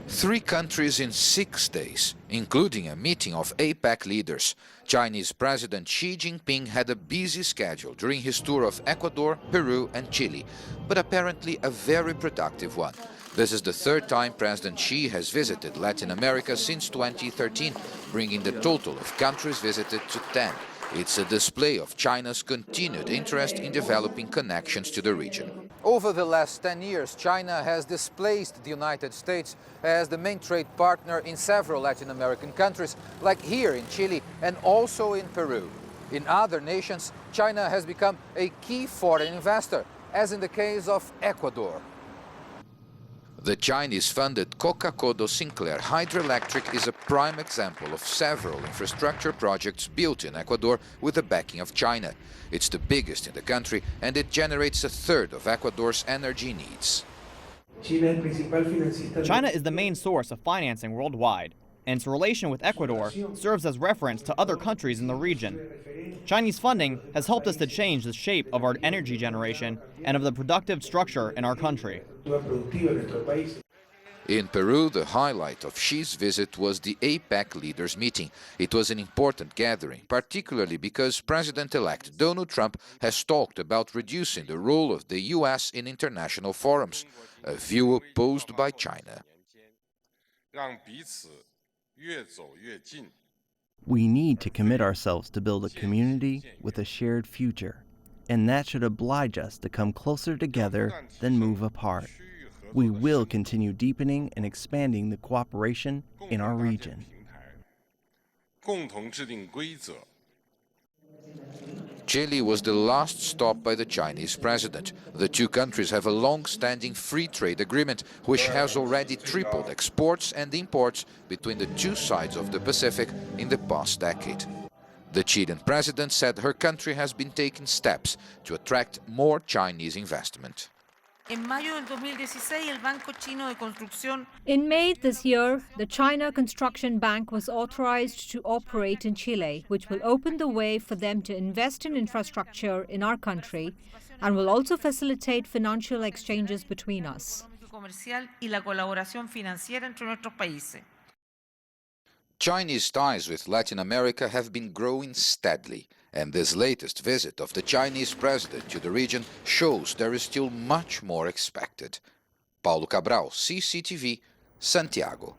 3 countries in 6 days, including a meeting of APEC leaders. Chinese President Xi Jinping had a busy schedule during his tour of Ecuador, Peru and Chile, but apparently a very productive one. This is the 3rd time President Xi has visited Latin America since 2013, bringing the total of countries visited to 10. It's a display of China's continued interest in developing connections to the region. Over the last 10 years, China has displaced the United States as the main trade partner in several Latin American countries, like here in Chile and also in Peru. In other nations, China has become a key foreign investor, as in the case of Ecuador. The Chinese-funded Coca-Codo-Sinclair hydroelectric is a prime example of several infrastructure projects built in Ecuador with the backing of China. It's the biggest in the country and it generates a third of Ecuador's energy needs. China is the main source of financing worldwide, and its relation with Ecuador serves as reference to other countries in the region. Chinese funding has helped us to change the shape of our energy generation and of the productive structure in our country. In Peru, the highlight of Xi's visit was the APEC leaders meeting. It was an important gathering, particularly because President-elect Donald Trump has talked about reducing the role of the US in international forums, a view opposed by China. We need to commit ourselves to build a community with a shared future, and that should oblige us to come closer together than move apart. We will continue deepening and expanding the cooperation in our region. Chile was the last stop by the Chinese president. The 2 countries have a long-standing free trade agreement, which has already tripled exports and imports between the 2 sides of the Pacific in the past decade. The Chilean president said her country has been taking steps to attract more Chinese investment. En mayo del 2016, el Banco Chino de Construcción. In May this year, the China Construction Bank was authorized to operate in Chile, which will open the way for them to invest in infrastructure in our country and will also facilitate financial exchanges between us. Comercial y la colaboración financiera entre nuestros países. Chinese ties with Latin America have been growing steadily, and this latest visit of the Chinese president to the region shows there is still much more expected. Paulo Cabral, CCTV, Santiago.